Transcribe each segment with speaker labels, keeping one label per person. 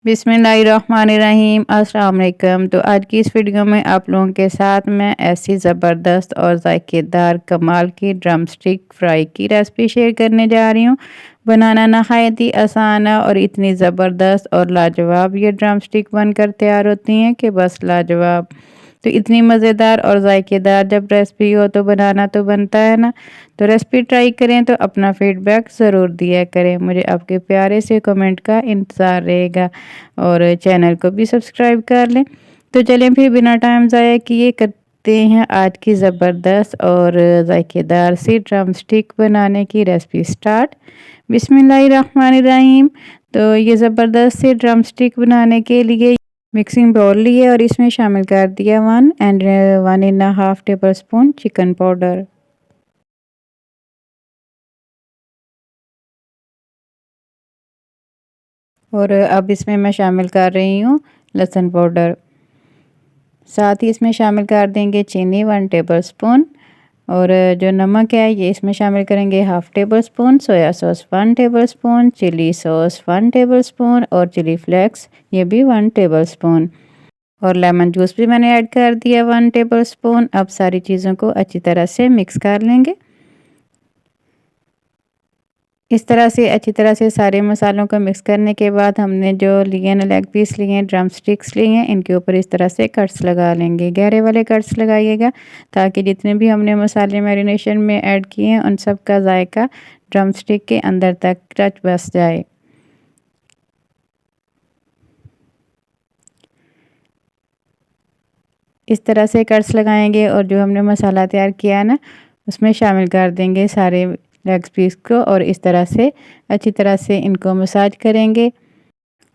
Speaker 1: बिस्मिल्लाहिर्रहमानिर्रहीम अस्सलाम वालेकुम। तो आज की इस वीडियो में आप लोगों के साथ मैं ऐसी ज़बरदस्त और ज़ायकेदार कमाल की ड्रम स्टिक फ्राई की रेसिपी शेयर करने जा रही हूँ। बनाना नहायत ही आसान है और इतनी ज़बरदस्त और लाजवाब ये ड्रम स्टिक बनकर तैयार होती हैं कि बस लाजवाब। तो इतनी मज़ेदार और ज़ायकेदार जब रेसिपी हो तो बनाना तो बनता है ना। तो रेसिपी ट्राई करें तो अपना फीडबैक ज़रूर दिया करें। मुझे आपके प्यारे से कमेंट का इंतज़ार रहेगा और चैनल को भी सब्सक्राइब कर लें। तो चलें फिर बिना टाइम ज़ाया किए करते हैं आज की ज़बरदस्त और ज़ायकेदार सी ड्रम स्टिक बनाने की रेसिपी स्टार्ट। बिस्मिल्लाहिर्रहमानिर्रहीम। तो ये ज़बरदस्त सी ड्रम स्टिक बनाने के लिए मिक्सिंग बाउल लिए और इसमें शामिल कर दिया 1 टेबल स्पून चिकन पाउडर। और अब इसमें मैं शामिल कर रही हूँ लहसुन पाउडर। साथ ही इसमें शामिल कर देंगे चीनी 1 टेबल स्पून। और जो नमक है ये इसमें शामिल करेंगे 1/2 table spoon, soya sauce 1 table spoon, chilli sauce 1 table spoon और चिली फ्लेक्स ये भी 1 टेबल स्पून। और लेमन जूस भी मैंने ऐड कर दिया 1 टेबल स्पून। अब सारी चीज़ों को अच्छी तरह से मिक्स कर लेंगे। इस तरह से अच्छी तरह से सारे मसालों को मिक्स करने के बाद हमने जो लिए ना लेग पीस लिए हैं, ड्रम स्टिक्स लिए हैं, इनके ऊपर इस तरह से कट्स लगा लेंगे। गहरे वाले कट्स लगाइएगा ताकि जितने भी हमने मसाले मैरिनेशन में ऐड किए हैं उन सब का जायका ड्रम स्टिक के अंदर तक टच बस जाए। इस तरह से कट्स लगाएंगे और जो हमने मसाला तैयार किया है ना उसमें शामिल कर देंगे सारे लेग पीस को और इस तरह से अच्छी तरह से इनको मसाज करेंगे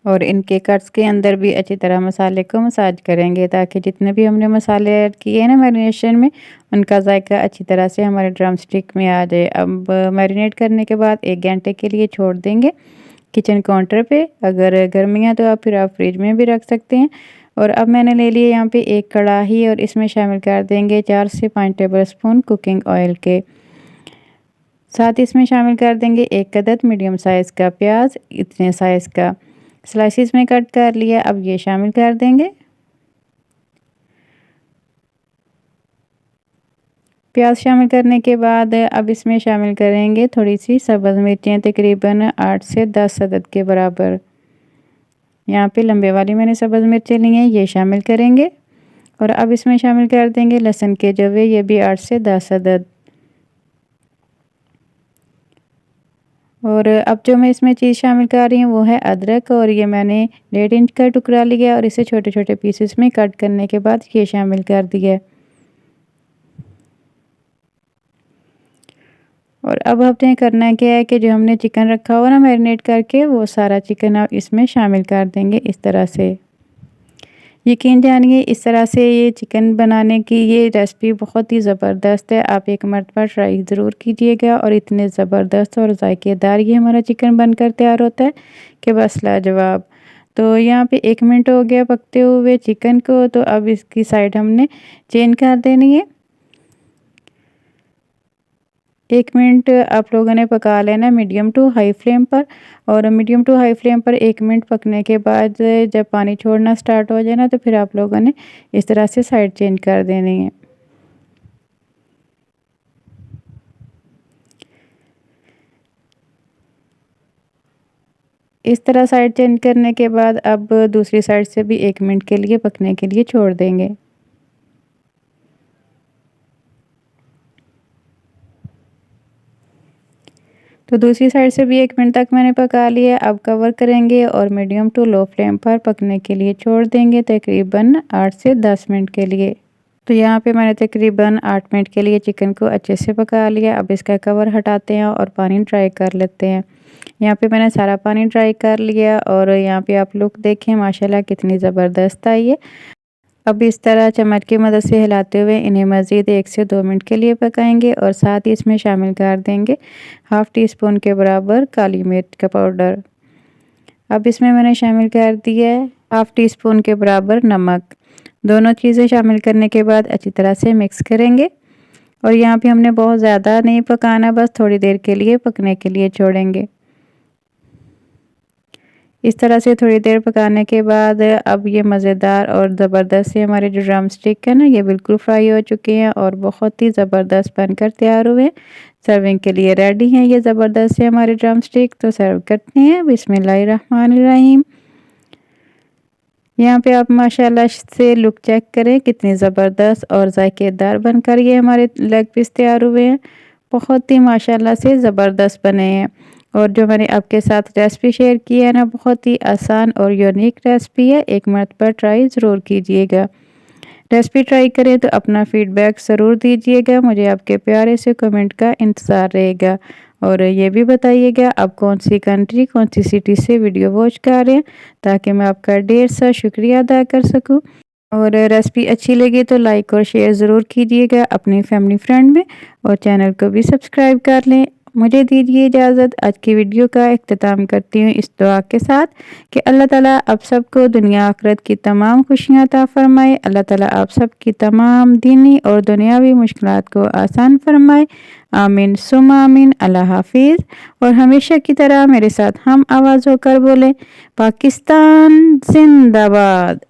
Speaker 1: और इनके कट्स के अंदर भी अच्छी तरह मसाले को मसाज करेंगे ताकि जितने भी हमने मसाले ऐड किए हैं ना मैरिनेशन में उनका जायका अच्छी तरह से हमारे ड्रम स्टिक में आ जाए। अब मैरिनेट करने के बाद 1 घंटे के लिए छोड़ देंगे किचन काउंटर पे। अगर गर्मियाँ तो फिर आप फ्रिज में भी रख सकते हैं। और अब मैंने ले लिए यहाँ पे एक कढ़ाई और इसमें शामिल कर देंगे 4 से 5 टेबल स्पून कुकिंग ऑयल के। साथ ही इसमें शामिल कर देंगे 1 अदद मीडियम साइज़ का प्याज, इतने साइज़ का स्लाइसिस में कट कर लिया। अब ये शामिल कर देंगे। प्याज शामिल करने के बाद अब इसमें शामिल करेंगे थोड़ी सी सब्ज़ मिर्चें, तकरीबन 8 से 10 अदद के बराबर। यहाँ पे लंबे वाली मैंने सब्ज़ मिर्चें ली हैं, ये शामिल करेंगे। और अब इसमें शामिल कर देंगे लहसुन के जवे, ये भी 8 से 10 अदद। और अब जो मैं इसमें चीज़ शामिल कर रही हूँ वो है अदरक और ये मैंने 1.5 इंच का टुकड़ा लिया और इसे छोटे छोटे पीसेस में कट करने के बाद ये शामिल कर दिया। और अब हमने करना क्या है कि जो हमने चिकन रखा हुआ ना मैरिनेट करके वो सारा चिकन आप इसमें शामिल कर देंगे इस तरह से। यकीन जानिए इस तरह से ये चिकन बनाने की ये रेसिपी बहुत ही ज़बरदस्त है। आप एक मरतबा ट्राई ज़रूर कीजिएगा और इतने ज़बरदस्त और ज़ायकेदार ये हमारा चिकन बनकर तैयार होता है कि बस लाजवाब। तो यहाँ पे 1 मिनट हो गया पकते हुए चिकन को, तो अब इसकी साइड हमने चेंज कर देनी है। 1 मिनट आप लोगों ने पका लेना मीडियम टू हाई फ्लेम पर। और मीडियम टू हाई फ्लेम पर 1 मिनट पकने के बाद जब पानी छोड़ना स्टार्ट हो जाए ना तो फिर आप लोगों ने इस तरह से साइड चेंज कर देनी है। इस तरह साइड चेंज करने के बाद अब दूसरी साइड से भी 1 मिनट के लिए पकने के लिए छोड़ देंगे। तो दूसरी साइड से भी 1 मिनट तक मैंने पका लिया। अब कवर करेंगे और मीडियम टू लो फ्लेम पर पकने के लिए छोड़ देंगे तकरीबन 8 से 10 मिनट के लिए। तो यहाँ पे मैंने तकरीबन 8 मिनट के लिए चिकन को अच्छे से पका लिया। अब इसका कवर हटाते हैं और पानी ड्राई कर लेते हैं। यहाँ पे मैंने सारा पानी ड्राई कर लिया और यहाँ पे आप लोग देखें माशाल्लाह कितनी ज़बरदस्त आई है। अब इस तरह चम्मच की मदद से हिलाते हुए इन्हें मज़ीद 1 से 2 मिनट के लिए पकाएंगे और साथ ही इसमें शामिल कर देंगे 1/2 टीस्पून के बराबर काली मिर्च का पाउडर। अब इसमें मैंने शामिल कर दिया है 1/2 टीस्पून के बराबर नमक। दोनों चीज़ें शामिल करने के बाद अच्छी तरह से मिक्स करेंगे। और यहाँ पे हमने बहुत ज़्यादा नहीं पकाना, बस थोड़ी देर के लिए पकने के लिए छोड़ेंगे। इस तरह से थोड़ी देर पकाने के बाद अब ये मज़ेदार और ज़बरदस्त से हमारे जो ड्रम स्टिक है ना, ये बिल्कुल फ्राई हो चुके हैं और बहुत ही ज़बरदस्त बनकर तैयार हुए। सर्विंग के लिए रेडी हैं ये ज़बरदस्त से हमारे ड्रम स्टिक। तो सर्व करते हैं। बिस्मिल्लाहिर्रहमानिर्रहीम। यहाँ पे आप माशाल्लाह से लुक चेक करें, कितनी ज़बरदस्त और ज़ायकेदार बनकर ये हमारे लेग पीस तैयार हुए हैं। बहुत ही माशाल्लाह से ज़बरदस्त बने हैं। और जो मैंने आपके साथ रेसिपी शेयर की है ना, बहुत ही आसान और यूनिक रेसिपी है। एक मरतबा ट्राई ज़रूर कीजिएगा। रेसिपी ट्राई करें तो अपना फीडबैक ज़रूर दीजिएगा। मुझे आपके प्यारे से कमेंट का इंतज़ार रहेगा। और ये भी बताइएगा आप कौन सी कंट्री, कौन सी सिटी से वीडियो वॉच कर रहे हैं, ताकि मैं आपका ढेर सा शुक्रिया अदा कर सकूं। और रेसिपी अच्छी लगी तो लाइक और शेयर ज़रूर कीजिएगा अपनी फैमिली फ्रेंड में, और चैनल को भी सब्सक्राइब कर लें। मुझे दीजिए इजाज़त। आज की वीडियो का इख्तिताम करती हूँ इस दुआ के साथ कि अल्लाह ताला आप सबको दुनिया आखिरत की तमाम खुशियाँ अता फरमाए। अल्लाह ताला आप सबकी तमाम दीनी और दुनियावी मुश्किलात को आसान फरमाए। आमीन सुम्मा आमीन। अल्लाह हाफिज़। और हमेशा की तरह मेरे साथ हम आवाज़ होकर बोले, पाकिस्तान जिंदाबाद।